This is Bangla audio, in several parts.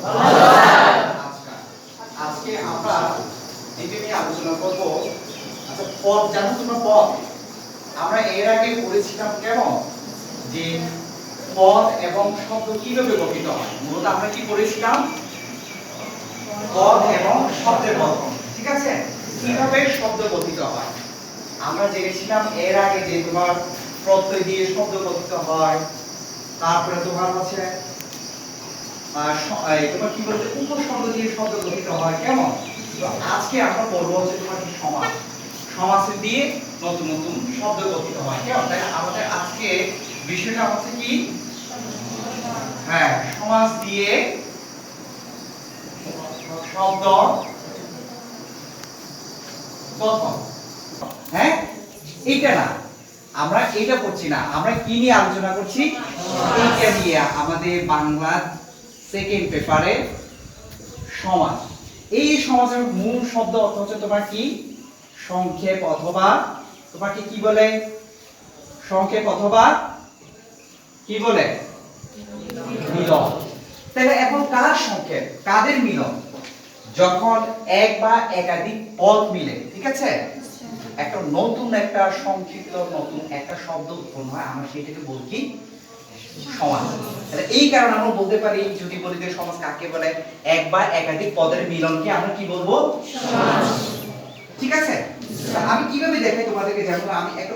আচ্ছা, আজকে আমরা এটা নিয়ে আলোচনা করব। আচ্ছা, পদ জানো তোমরা? পদ আমরা এর আগে পড়েছিলাম কেমন, যে পদ এবং শব্দ কিভাবে গঠিত হয়। মূলত আমরা কি পড়েছিলাম? পদ এবং শব্দের গঠন, ঠিক আছে? কিভাবে শব্দ গঠিত হয় আমরা জেনেছিলাম এর আগে, যে তোমার প্রত্যয় দিয়ে শব্দ গঠিত হয়, তারপরে তোমার হচ্ছে তোমার কি বলতে উপসর্গ দিয়ে শব্দ গঠিত হয় কেমন। তো আজকে আমরা পড়বো হচ্ছে তোমার কি সমাস। সমাস দিয়ে নতুন নতুন শব্দ গঠিত হয় কেমন। তাই আমাদের আজকে বিষয়টা হচ্ছে কি, হ্যাঁ, সমাস দিয়ে শব্দ গঠন। হ্যাঁ, এইটা না, আমরা এটা করছি না, আমরা কি নিয়ে আলোচনা করছি? এইটা নিয়ে আমাদের বাংলা সেকেন্ড পেপারে সমাস। এই সমাসের মূল শব্দ অর্থ হচ্ছে তোমার কি, সংক্ষেপ অথবা তোমাকে কি বলে, সংক্ষেপ অথবা কি বলে, মিলন। তাহলে এখন কার সংক্ষেপ, কাদের মিলন? যখন এক বা একাধিক পদ মিলে, ঠিক আছে, একটা নতুন একটা সংক্ষিপ্ত নতুন একটা শব্দ উৎপন্ন হয়, আমরা সেটাকে বলি সমাস। তাহলে এই কারণে আমরা বলতে পারি, যদি বলি যে সমাস কাকে বলে, এক বা একাধিক পদের মিলনকে আমরা কি বলবো? সমাস। ঠিক আছে, আমি কিভাবে দেখাই তোমাদেরকে, যেমন আমি একটা,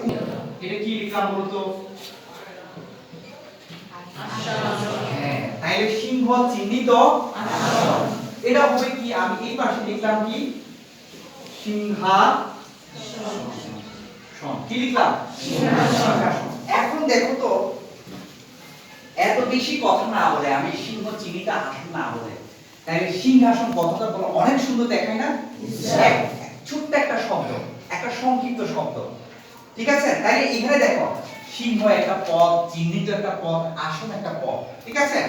এটা কি লিখলাম বলতো? হ্যাঁ, তাইলে সিংহ চিহ্নিত আসন। এটা হবে কি, আমি এই পাশে লিখলাম কি, সিংহাসন। কি লিখলাম? সিংহাসন। এখন দেখো তো, এত বেশি কথা না বলে, আমি সিংহ চিহ্নিত আসন না বলে, তাইলে সিংহাসন কথাটা বলো অনেক সুন্দর দেখায় না? ছোট্ট একটা শব্দ, একটা সংক্ষিপ্ত শব্দ, ঠিক আছে? তাইলে এখানে দেখো, সিংহ একটা পদ, চিহ্নিত একটা পদ, আসন একটা পদ, ঠিক আছে?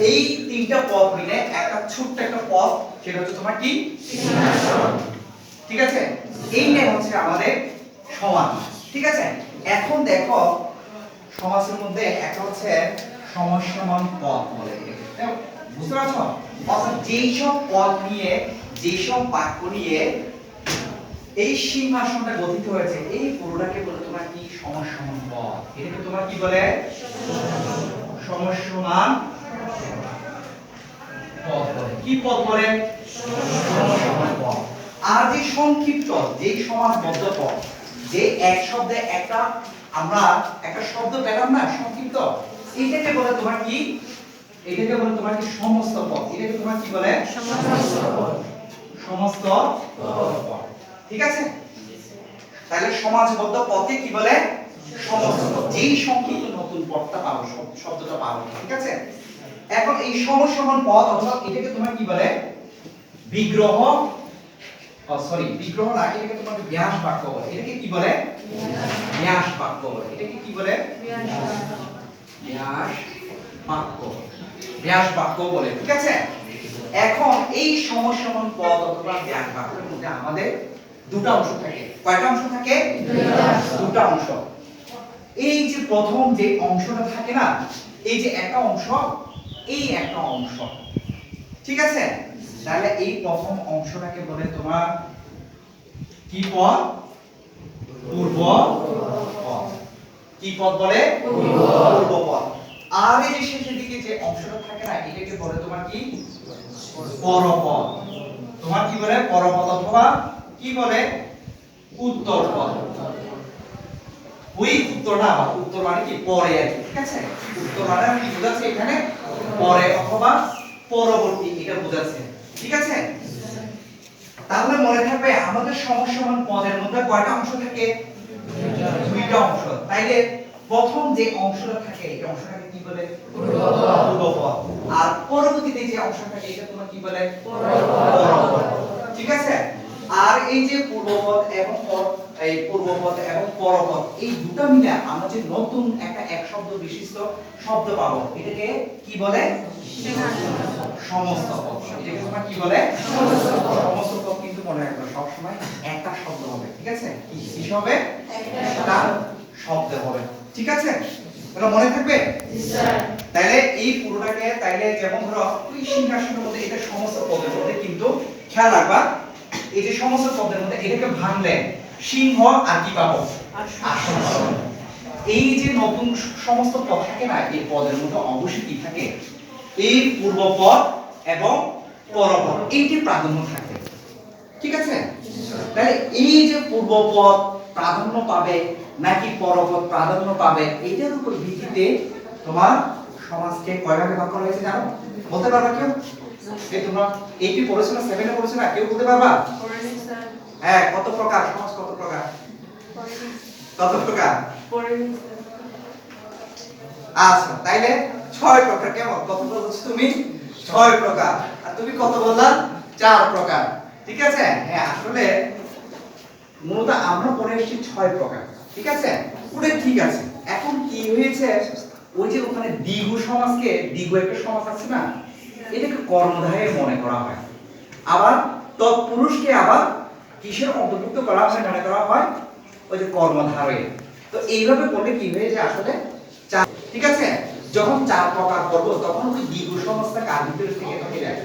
এই তিনটা পদ মিলে একটা ছোট্ট একটা পদ, সেটা হচ্ছে তোমার কি, সিংহাসন। ঠিক আছে, এইটাই হচ্ছে আমাদের সমাস, ঠিক আছে? এখন দেখো, সমাসের মধ্যে একটা হচ্ছে সমস্যামান পদ বলে, বুঝতে পারছো? অর্থাৎ যেই সব পদ নিয়ে, যেই সব বাক্য নিয়ে এই সিংহাসনটা গঠিত হয়েছে, এই পুরোটাকে বলে তোমার কি, সমস্যামান পদ। এটাকে তোমার কি বলে? সমস্যামান পদ বলে। কি পদ বলে? সমস্যামান পদ। আর যে সংক্ষিপ্ত, যেই সমাসবদ্ধ পদ, যে এক শব্দে একটা আমরা একটা শব্দ পেলাম না, সংক্ষিপ্ত, এইটাকে বলে তোমার কি, এটাকে বলে তোমার কি, সমস্ত পদ। এটাকে তোমার কি বলে? সমস্ত পদ। সমস্ত পদ, ঠিক আছে? তাহলে সমাজবদ্ধ পদকে কি বলে? সমস্ত পদ। যেই সংক্ষিপ্ত নতুন পদটা পাবো, শব্দটা পাবো, ঠিক আছে? এখন এই সমস্যমান পদ অথবা এটাকে তোমার কি বলে? বিগ্রহ, বিগ্রহ না, এটাকে তোমার ব্যাস বাক্য বলে। এটাকে কি বলে? ব্যাস বাক্য বলে। এটাকে কি বলে? ব্যাস বাক্য, ব্যাস বাক্য বলে, ঠিক আছে? এখন এই সমস্যামান পদ অথবা ব্যাস বাক্যের মধ্যে আমাদের দুটো অংশ থাকে। কয়টা অংশ থাকে? দুটো অংশ। এই যে প্রথম যে অংশটা থাকে না, এই যে একটা অংশ, এই একটা অংশ, ঠিক আছে? তাহলে এই প্রথম অংশটাকে বলে তোমার কি পদ? পূর্ব পদ। কি পদ বলে? পূর্ব পদ। আর এই যে শেষের দিকে যে অংশটা থাকে না, এটাকে বলে তোমার কি, পরপদ। তোমার কি বলে? পরপদ অথবা কি বলে? উত্তর পদ। ওই উত্তর না, উত্তর মানে কি, পরে আর কি, ঠিক আছে? উত্তর মানে কি বোঝাচ্ছে এখানে? পরে অথবা পরবর্তী, এটা বোঝাচ্ছে, ঠিক আছে? তাহলে মনে থাকবে, আমাদের সমস্যামান পদের মধ্যে কয়টা অংশ থাকে? দুইটা অংশ। তাইলে প্রথম যে অংশটা থাকে, এই অংশটাকে কি বলে? পূর্বপদ। আর পরবর্তীতে যে অংশ থাকে, এটা তোমার কি বলে? পরপদ, ঠিক আছে? আর এই যে পূর্বপদ এবং পরপদ, এই দুটো মিলে আমরা যে নতুন একটা এক শব্দ বিশিষ্ট শব্দ পাবো, এটাকে কি বলে? সমস্ত পদ। এটাকে তোমরা কি বলে? সমস্ত পদ। কিন্তু মনে রাখবে, সব সময় একটা শব্দ হবে, ঠিক আছে? কি হবে? একটা শব্দ হবে, ঠিক আছে? এটা মনে থাকবে? জি স্যার। তাহলে এই পুরোটাকে তাইলে যেমন ধরো ওই সিংহাসনের মধ্যে এটা সমস্ত পদের মধ্যে কিন্তু খেয়াল রাখবা এই যে সমস্ত পদের মধ্যে এটাকে ভাঙলে সিংহ আর কি পাবো? আসন পাবো। এই যে নতুন সমস্ত পদ থাকে না এই পদের মধ্যে অবশ্যই কি থাকে? এই পূর্বপদ এবং পরপদ এইটি প্রাধান্য থাকে। ঠিক আছে? তাহলে এই যে পূর্বপদ প্রাধান্য পাবে নাকি পরপদ প্রাধান্য পাবে এটার উপর ভিত্তিতে তোমার সমাজকে কয় ভাগে ভাগ করা হয়েছে জানো? বলতে পারবা কেউ? এই তোমরা 80 পড়েছো না 7 এ পড়েছো না কেউ বলতে পারবা? পড়েনি স্যার। হ্যাঁ, কত প্রকার সমাজ কত প্রকার? পড়েনি। কত প্রকার? পড়েনি স্যার। আচ্ছা, তাইলে 6 প্রকার। কেমন? কত বলছো তুমি? 6 প্রকার। আর তুমি কত বললা? 4 প্রকার। ঠিক আছে? হ্যাঁ, আসলে মূলত আমরা পড়ে এসেছি 6 প্রকার। ঠিক আছে? ওটা ঠিক আছে। এখন কি হয়েছে? ওই যে ওখানে দ্বিগু সমাজকে দ্বিগু একটা সমাজ আছে না? এটাকে কর্মধারে মনে করা হয়। আবার তৎপুরুষকে আবার কিসের অন্তর্ভুক্ত করা হয় মনে করা হয়? ওই যে কর্মধারয়ে। তো এইভাবে করলে কি হয়ে যায় আসলে ঠিক আছে যখন 4 প্রকার করব তখন ওই দ্বিগু সমাজটা কার ভিতরে থেকে থাকে যায়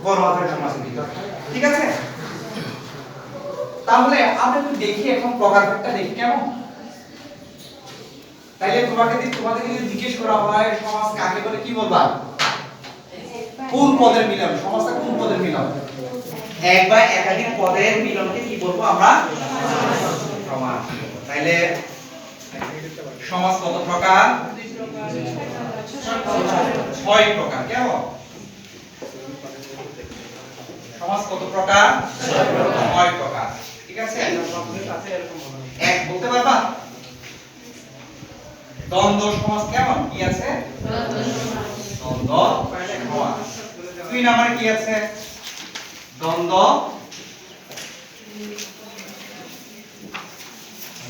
কর্মধারয় সমাজের ভিতরে। ঠিক আছে? তাহলে আমরা একটু দেখি এখন প্রকারভেদটা দেখি কেমন? তাইলে তোমাদেরকে যদি জিজ্ঞেস করা হয় সমাজ কাকে বলে কি বলবা? কোন পদের মিলন? সমাজটা কোন পদের মিলন? এক বা একাধিক পদের মিলনকে কি বলবো আমরা? সমাজ। তাইলে সমাজ কত প্রকার? 6 প্রকার। কেমন? সমাজ কত প্রকার? 6 প্রকার। ঠিক আছে? এক বলতে পারবা? দ্বন্দ্ব সমাজ কেমন? কি আছে? দ্বন্দ্ব সমাজ। 2 নম্বরে কি আছে? দ্বন্দ্ব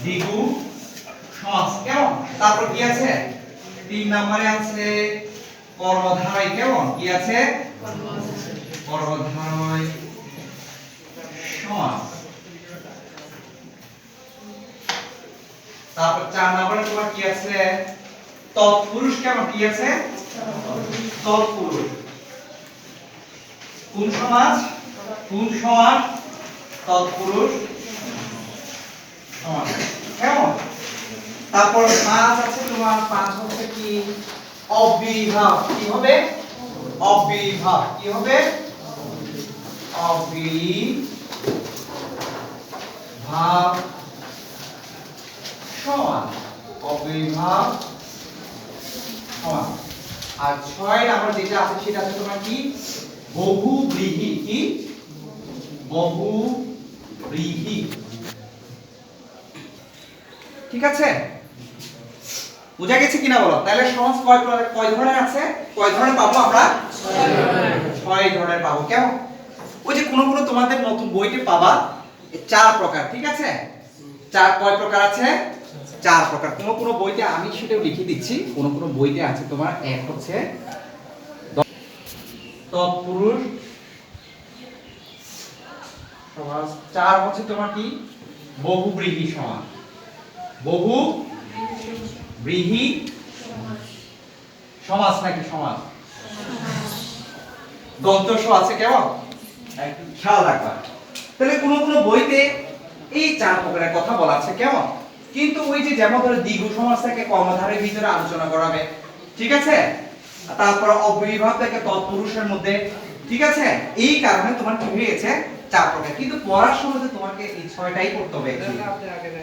দ্বিগু সমাজ। কেমন? তারপর কি আছে? 3 নম্বরে আছে কর্মধারয়। কেমন? কি আছে? কর্মধারয় সমাজ। তারপর 4 নম্বরে তোমার কি আছে? তৎপুরুষ। কেমন? কি আছে? তৎপুরুষ। কোন সমাজ? কোন সমাজ? তৎপুরুষ সমাজ। কেমন? তারপর 5 আছে তোমার 5 হচ্ছে কি? অবিভাব। কি হবে? অবিভাব। কি হবে? অবিভাব সমান। অবিভাব সমান। আর 6 নাম্বার যেটা আছে সেটা আছে তোমার কি? বহুব্রীহি। কি? বহুব্রীহি। ঠিক আছে? বুঝা গেছে কিনা বলো? তাহলে সমাজ কয় ধরনের আছে? কয় ধরনের পাবো আমরা? 6 ধরনের পাবো। কেমন? ওই যে কোন তোমাদের নতুন বইতে পাবা 4 প্রকার। ঠিক আছে? 4 কয় প্রকার আছে? 4 প্রকার। কোন বইতে আমি সেটাও লিখে দিচ্ছি। কোন বইতে আছে তোমার এক হচ্ছে তৎপুরুষ সমাজ। 4 হচ্ছে তোমার কি? বহুব্রীহি সমাজ। বহুব্রীহি সমাজ নাকি সমাজ? দন্তস্ব আছে। কেমন? একটু খেয়াল রাখবা। তাহলে কোন বইতে এই 4 প্রকারের কথা বলা আছে। কেমন? কিন্তু ওই যে যেমন ধরো দ্বিগু সমাজটাকে কর্মধারের ভিতরে আলোচনা করাবে। ঠিক আছে? তারপর অবিভাব থেকে তৎপুরুষের মধ্যে। ঠিক আছে? এই কারণে তোমার কি হয়ে গেছে 4 প্রকার। কিন্তু পড়ার সময় তো তোমাকে এই 6টাই পড়তে হবে।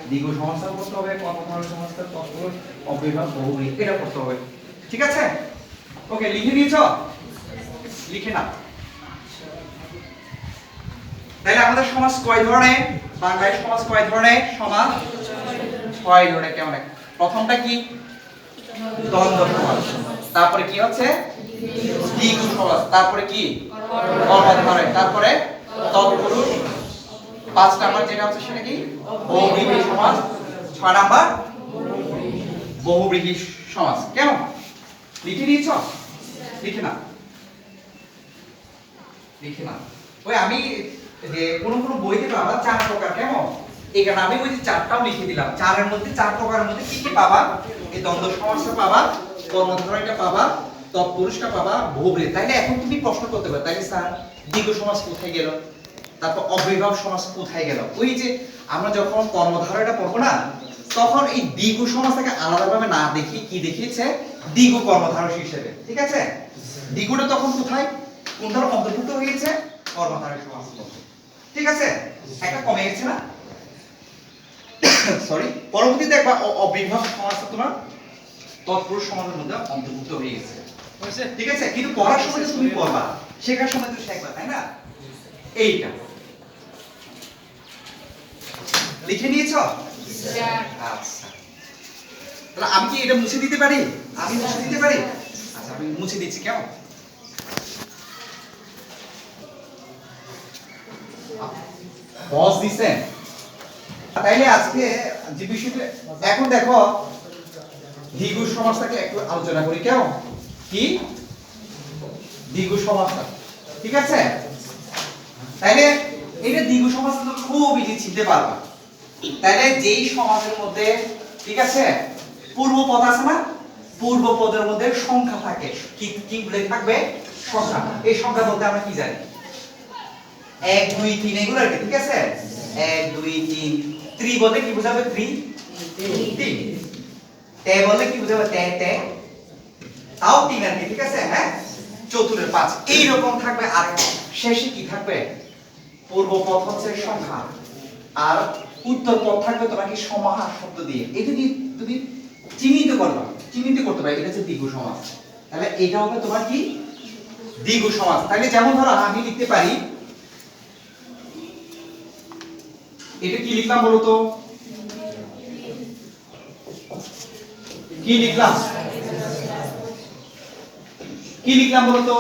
দ্বিগু সমাজটা পড়তে হবে, কর্মধারয় সমাজটা, তৎপুরুষ, অবিভাব, বহুব্রীহি এটা পড়তে হবে। ঠিক আছে? ওকে, লিখে নিয়েছো? লিখে নাও। তাহলে আমাদের সমাজ কয় ধরনের? বাংলায় সমাজ কয় ধরনের? সমাজ 6 ধরনের। কেমন? প্রথমটা কি? দ্বন্দ্ব সমাজ। তারপরে কি হচ্ছে? দ্বিগু সমাজ। তারপরে কি? কর্মধারয়। তারপরে তৎপুরুষ। 5 নাম্বার যেটা হচ্ছে সেটা কি? বহুব্রীহি সমাজ। 6 নাম্বার বহুব্রীহি সমাজ। কেমন? লিখে নিয়েছো? লিখে নাও। লিখে নাও। ওই আমি যে কোন বইতে পাবা 4 প্রকার। কেমন? এখানে আমি ওই যে 4টাও লিখে দিলাম। 4 এর মধ্যে 4 প্রকারের মধ্যে কি কি পাবা এই দ্বন্দ্ব সমাসটা পাবা, কর্মধারয়টা পাবা, তৎপুরুষটা পাবা, বহুব্রীহি। তাইলে এখন তুমি প্রশ্ন করতে পারো, তাইলে স্যার দ্বিগ সমাস কোথায় গেল, তারপর অব্যয়ভাব সমাস কোথায় গেল? ওই যে আমরা যখন কর্মধারয়টা পড়বো না, তখন এই দ্বিগ সমাসটাকে আলাদাভাবে না দেখি কি দেখিয়েছে, দ্বিগ কর্মধারয় হিসেবে। ঠিক আছে, দ্বিগুটা তখন কোথায়, কোন দ্বারা অন্তর্ভুক্ত হয়েছে? কর্মধারয় সমাস। ঠিক আছে, একটা কমে গেছে না? সরি, পরবর্তী দেখবা অব্যয়ভাব সমাসটা তোমার তৎপুরুষ সমাসের মধ্যে অন্তর্ভুক্ত হয়ে গেছে। ঠিক আছে, কিন্তু পড়ার সময় তুমি পড়বা, শেখার সময় তুমি শেখবা, তাই না? এইটা লিখে নিয়েছো? আচ্ছা, তাহলে আমি কি এটা মুছে দিতে পারি? আমি মুছে দিতে পারি? আচ্ছা, আমি মুছে দিচ্ছি। কেমন বস দিছেন? তাইলে আজকে যে বিষয়টা, এখন দেখো দ্বিগু সমাসটাকে একটু আলোচনা করি। কেমন কি দ্বিগু সমাসটা? ঠিক আছে, তাইলে এটা দ্বিগু সমাসটা তো খুব ইজি চিনতে পারবা। তাইলে যেই সমাসের মধ্যে, ঠিক আছে, পূর্বপদ আছে না, পূর্বপদের মধ্যে সংখ্যা থাকে, কি কি বলে থাকবে? সংখ্যা। এই সংখ্যা বলতে আমরা কি জানি? 1 2 3 এগুলো আর কি। ঠিক আছে, 1 2 3। ত্রি বলতে কি বোঝাবে? 3 3। তে বললে কি বোঝাবে? তে তে। তাও 3 আর কি। ঠিক আছে, হ্যাঁ, চতুরের 5 এই রকম থাকবে। আর শেষে কি থাকবে? পূর্বপদ হচ্ছে সংখ্যা, আর উত্তর পদ থাকবে তোমার কি সমাহার শব্দ দিয়ে। এটা দিয়ে তুমি চিহ্নিত করবা, চিহ্নিত করতে পারবে এটা হচ্ছে দ্বিগু সমাস। তাহলে এটা হবে তোমার কি? দ্বিগু সমাস। তাহলে যেমন ধরো আমি লিখতে পারি, এটা কি লিখলাম বলো তো? কি লিখলাম? কি লিখলাম বলো তো?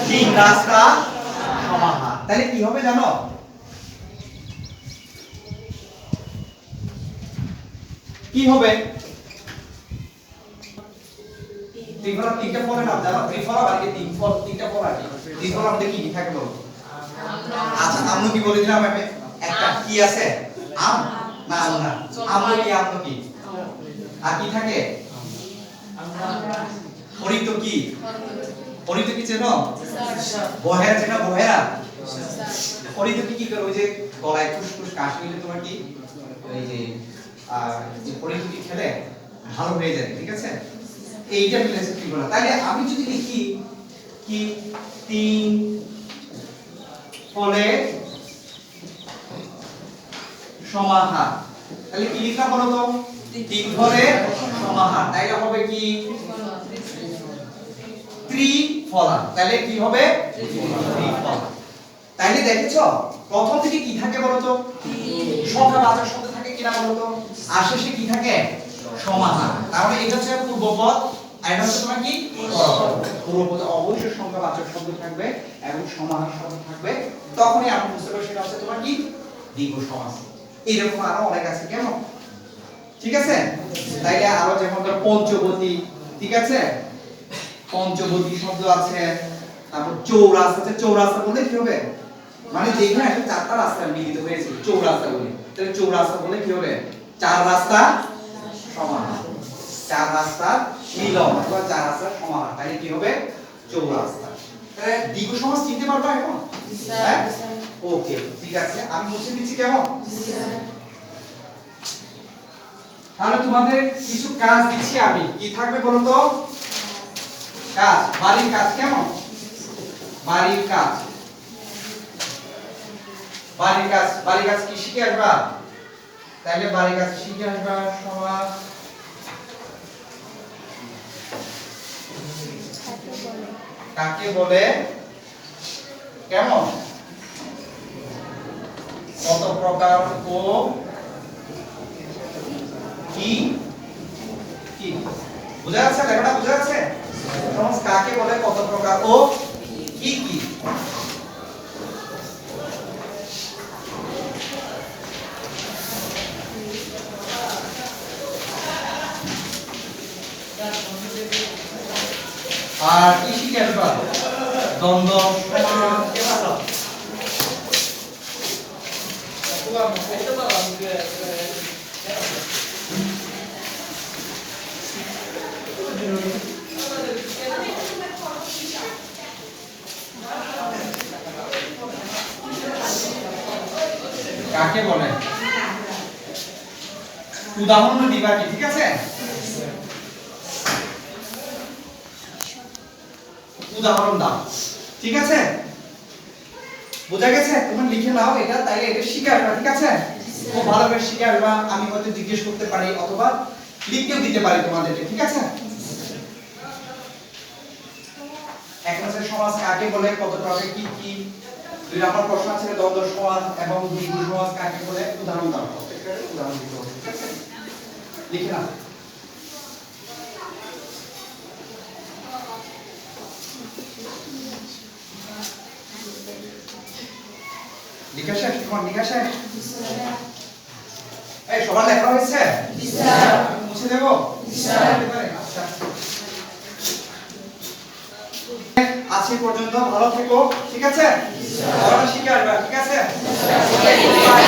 তিন রাস্তা সমাহার। তাহলে কি হবে জানো? কি হবে? ত্রিফলা তিনটা ফলের নাম জানো? ত্রিফলা আর কি তিন ফল, তিনটা ফল আর কি। ত্রিফলা আমাদের কি থাকে বলো? আচ্ছা, আমরা কি বলে দিলাম? আমি একটা কি আছে? আম না আম না, আমরা কি আম কি? আর কি থাকে? হরিত কি? হরিত কি চেনো? বহেরা চেনো? বহেরা হরিত কি করে? ওই যে গলায় ফুসফুস কাশ নিলে তোমার কি ওই যে হরিত কি খেলে ভালো হয়ে যায়। ঠিক আছে, এইটা মিলেছে ত্রিফলা। তাহলে আমি যদি লিখি কি তিন ফলে সমাহার, তাহলে কি লিখলাম বলো তো? তিন ফলে সমাহার। তাইলে হবে কি? ত্রিফলা। তাহলে কি হবে? ত্রিফলা। তাইলে দেখেছো প্রথম থেকে কি থাকে বলো তো? সংখ্যাবাচক শব্দ থাকে কিনা বলো তো? আর শেষে কি থাকে? সমাহার। তাহলে এটা হচ্ছে পূর্বপদ, আর এটা হচ্ছে তোমার কি? পরপদ। পূর্বপদে অবশ্যই সংখ্যাবাচক শব্দ থাকবে এবং সমাহার শব্দ থাকবে, তখনই আমরা বুঝতে পারবো সেটা হচ্ছে তোমার কি? দ্বিগু সমাস। এরকম আরো অনেক আছে। কেমন? ঠিক আছে, তাইলে আরো যেমন ধরো পঞ্চবতী। ঠিক আছে, পঞ্চবতী শব্দ আছে। তারপর চৌরাস্তা আছে। চৌরাস্তা বলে কি হবে? মানে যেখানে চারটা রাস্তা মিলিত হয়েছে চৌরাস্তা বলে। তাহলে চৌরাস্তা বলে কি হবে? চার রাস্তা সমাহার, চার রাস্তা মিলন অথবা চার রাস্তা সমাহার। তাহলে কি হবে? চৌরাস্তা। তাহলে দ্বিগু সমাস চিনতে পারবা এখন? হ্যাঁ, ওকে, ঠিক আছে, আমি মুছে দিচ্ছি। কেমন? তাহলে তোমাদের কিছু কাজ দিচ্ছি আমি। কি থাকবে বলো তো? কাজ, বাড়ির কাজ। কেমন? বাড়ির কাজ, বাড়ির কাজ। বাড়ির কাজ কি শিখে আসবা? তাহলে বাড়ির কাজ শিখে আসবা। সমাস কাকে বলে? কেমন? কত প্রকার ও কি কি? বুঝা যাচ্ছে? লেখাটা বুঝা যাচ্ছে? সমাস কাকে বলে, কত প্রকার ও কি কি? আর কি শিখে আসবা? দ্বন্দ্ব সমাস। কাকে বলে? উদাহরণ দিবা কি, ঠিক আছে? উদাহরণ দাও, ঠিক আছে? বোঝা গেছে? তুমি লিখে নাও এটা, তাইলে এটা শিখে আসবা, ঠিক আছে? খুব ভালো করে শিখে আসবা। আমি হয়তো জিজ্ঞেস করতে পারি অথবা লিখেও দিতে পারি তোমাদেরকে, ঠিক আছে? এক মাসের সমাস কাকে বলে, কত প্রকার কি কি? 2 নম্বর প্রশ্ন আছে দ্বন্দ্ব সমাস এবং দ্বিগু সমাস কাকে বলে, উদাহরণ দাও। প্রত্যেকটার উদাহরণ দিতে হবে, ঠিক আছে? লিখে নাও। লিখে শেষ? তোমার লিখে শেষ? এই সবার লেখা হয়েছে? মুছে দেবো? আচ্ছা, আজকে পর্যন্ত ভালো থেকো, ঠিক আছে?